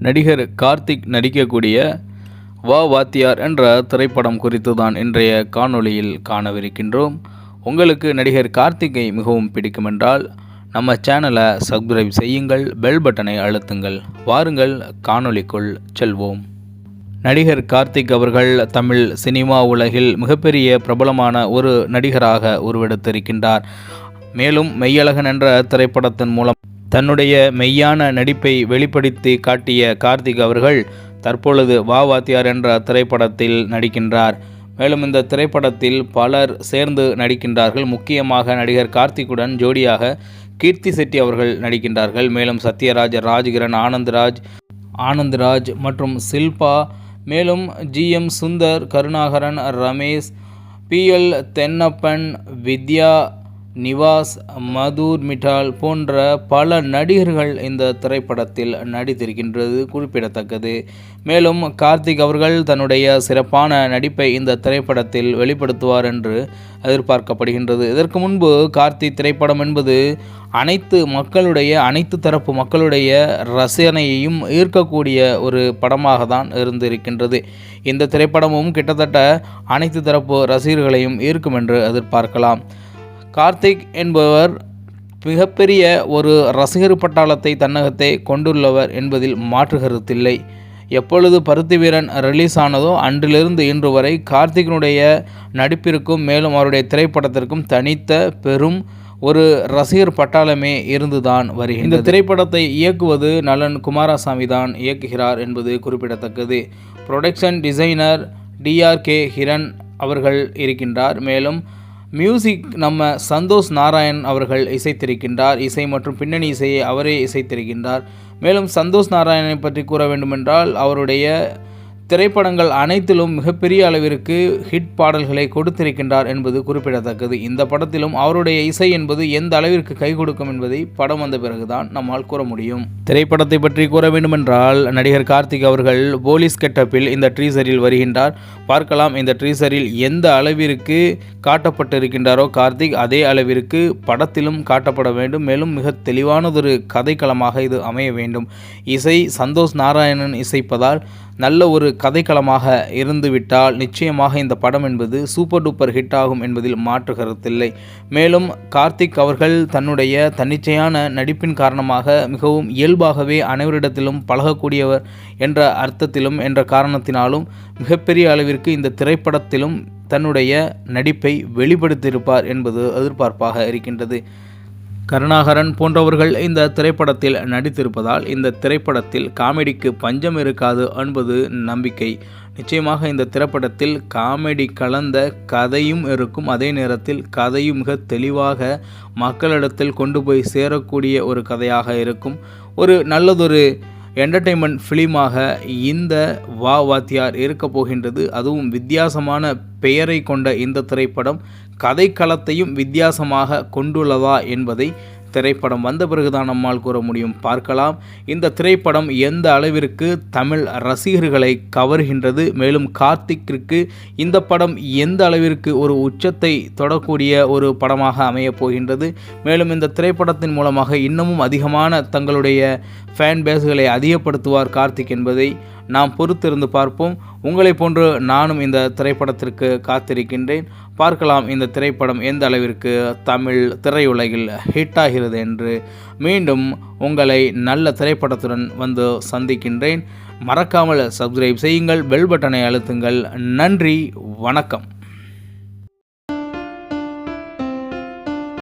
நடிகர் கார்த்திக் நடிக்கக்கூடிய வா வாத்தியார் என்ற திரைப்படம் குறித்து தான் இன்றைய காணொளியில் காணவிருக்கின்றோம். உங்களுக்கு நடிகர் கார்த்திக்கை மிகவும் பிடிக்குமென்றால் நம்ம சேனலை சப்ஸ்கிரைப் செய்யுங்கள், பெல் பட்டனை அழுத்துங்கள். வாருங்கள் காணொளிக்குள் செல்வோம். நடிகர் கார்த்திக் அவர்கள் தமிழ் சினிமா உலகில் மிகப்பெரிய பிரபலமான ஒரு நடிகராக உருவெடுத்திருக்கின்றார். மேலும் மெய்யழகன் என்ற திரைப்படத்தின் மூலம் தன்னுடைய மெய்யான நடிப்பை வெளிப்படுத்தி காட்டிய கார்த்திக் அவர்கள் தற்பொழுது வா வாத்தியார் என்ற திரைப்படத்தில் நடிக்கின்றார். மேலும் இந்த திரைப்படத்தில் பலர் சேர்ந்து நடிக்கின்றார்கள். முக்கியமாக நடிகர் கார்த்திக்குடன் ஜோடியாக கீர்த்தி செட்டி அவர்கள் நடிக்கின்றார்கள். மேலும் சத்யராஜ், ராஜ்கிரண், ஆனந்த்ராஜ் மற்றும் சில்பா, மேலும் GM சுந்தர், கருணாகரன், ரமேஷ், PL தென்னப்பன், வித்யா, நிவாஸ், மதுர் மிட்டால் போன்ற பல நடிகர்கள் இந்த திரைப்படத்தில் நடித்திருக்கின்றது குறிப்பிடத்தக்கது. மேலும் கார்த்திக் அவர்கள் தன்னுடைய சிறப்பான நடிப்பை இந்த திரைப்படத்தில் வெளிப்படுத்துவார் என்று எதிர்பார்க்கப்படுகின்றது. இதற்கு முன்பு கார்த்திக் திரைப்படம் என்பது அனைத்து தரப்பு மக்களுடைய ரசனையையும் ஈர்க்கக்கூடிய ஒரு படமாக தான் இருந்திருக்கின்றது. இந்த திரைப்படமும் கிட்டத்தட்ட அனைத்து தரப்பு ரசிகர்களையும் ஈர்க்கும் என்று எதிர்பார்க்கலாம். கார்த்திக் என்பவர் மிகப்பெரிய ஒரு ரசிகர் பட்டாளத்தை தன்னகத்தை கொண்டுள்ளவர் என்பதில் மாற்று கருத்தில்லை. எப்பொழுது பருத்தி வீரன் ரிலீஸ் ஆனதோ அன்றிலிருந்து இன்று வரை கார்த்திக்கினுடைய நடிப்பிற்கும் மேலும் அவருடைய திரைப்படத்திற்கும் தனித்த பெரும் ஒரு ரசிகர் பட்டாளமே இருந்துதான் வருகிறது. இந்த திரைப்படத்தை இயக்குவது நலன் குமாரசாமி தான் இயக்குகிறார் என்பது குறிப்பிடத்தக்கது. ப்ரொடக்ஷன் டிசைனர் DRK ஹிரண் அவர்கள் இருக்கின்றார். மேலும் மியூசிக் நம்ம சந்தோஷ் நாராயண் அவர்கள் இசைத்திருக்கின்றார். இசை மற்றும் பின்னணி இசையை அவரே இசைத்திருக்கின்றார். மேலும் சந்தோஷ் நாராயணனை பற்றி கூற வேண்டுமென்றால் அவருடைய திரைப்படங்கள் அனைத்திலும் மிகப்பெரிய அளவிற்கு ஹிட் பாடல்களை கொடுத்திருக்கின்றார் என்பது குறிப்பிடத்தக்கது. இந்த படத்திலும் அவருடைய இசை என்பது எந்த அளவிற்கு கை கொடுக்கும் என்பதை படம் வந்த பிறகுதான் நம்மால் கூற முடியும். திரைப்படத்தை பற்றி கூற வேண்டுமென்றால் நடிகர் கார்த்திக் அவர்கள் போலீஸ் கெட்டப்பில் இந்த ட்ரீசரில் வருகின்றார். பார்க்கலாம் இந்த ட்ரீசரில் எந்த அளவிற்கு காட்டப்பட்டிருக்கின்றாரோ கார்த்திக் அதே அளவிற்கு படத்திலும் காட்டப்பட வேண்டும். மேலும் மிக தெளிவானதொரு கதைக்களமாக இது அமைய வேண்டும். இசை சந்தோஷ் நாராயணன் இசைப்பதால் நல்ல ஒரு கதைக்களமாக இருந்துவிட்டால் நிச்சயமாக இந்த படம் என்பது சூப்பர் டூப்பர் ஹிட் ஆகும் என்பதில் மாற்று கருத்தில்லை. மேலும் கார்த்திக் அவர்கள் தன்னுடைய தன்னிச்சையான நடிப்பின் காரணமாக மிகவும் இயல்பாகவே அனைவரிடத்திலும் பழகக்கூடியவர் என்ற அர்த்தத்திலும் என்ற காரணத்தினாலும் மிகப்பெரிய அளவிற்கு இந்த திரைப்படத்திலும் தன்னுடைய நடிப்பை வெளிப்படுத்தியிருப்பார் என்பது எதிர்பார்ப்பாக இருக்கின்றது. கருணாகரன் போன்றவர்கள் இந்த திரைப்படத்தில் நடித்திருப்பதால் இந்த திரைப்படத்தில் காமெடிக்கு பஞ்சம் இருக்காது என்பது நம்பிக்கை. நிச்சயமாக இந்த திரைப்படத்தில் காமெடி கலந்த கதையும் இருக்கும். அதே நேரத்தில் கதையும் மிக தெளிவாக மக்களிடத்தில் கொண்டு போய் சேரக்கூடிய ஒரு கதையாக இருக்கும். ஒரு நல்லதொரு என்டர்டெயின்மெண்ட் ஃபிலிமாக இந்த வா வாத்தியார் இருக்க போகின்றது. அதுவும் வித்தியாசமான பெயரை கொண்ட இந்த திரைப்படம் கதைக்களத்தையும் வித்தியாசமாக கொண்டுள்ளதா என்பதை திரைப்படம் வந்த பிறகுதான் நம்மால் கூற முடியும். பார்க்கலாம் இந்த திரைப்படம் எந்த அளவிற்கு தமிழ் ரசிகர்களை கவர்கின்றது. மேலும் கார்த்திக்கிற்கு இந்த படம் எந்த அளவிற்கு ஒரு உச்சத்தை தொடக்கூடிய ஒரு படமாக அமையப் போகின்றது. மேலும் இந்த திரைப்படத்தின் மூலமாக இன்னமும் அதிகமான தங்களுடைய ஃபேன் பேஸ்களை அதிகப்படுத்துவார் கார்த்திக் என்பதை நாம் பொறுத்திருந்து பார்ப்போம். உங்களை போன்று நானும் இந்த திரைப்படத்திற்கு காத்திருக்கின்றேன். பார்க்கலாம் இந்த திரைப்படம் எந்த அளவிற்கு தமிழ் திரையுலகில் ஹிட் ஆகிறது என்று. மீண்டும் உங்களை நல்ல திரைப்படத்துடன் வந்து சந்திக்கின்றேன். மறக்காமல் சப்ஸ்கிரைப் செய்யுங்கள், பெல் பட்டனை அழுத்துங்கள். நன்றி, வணக்கம்.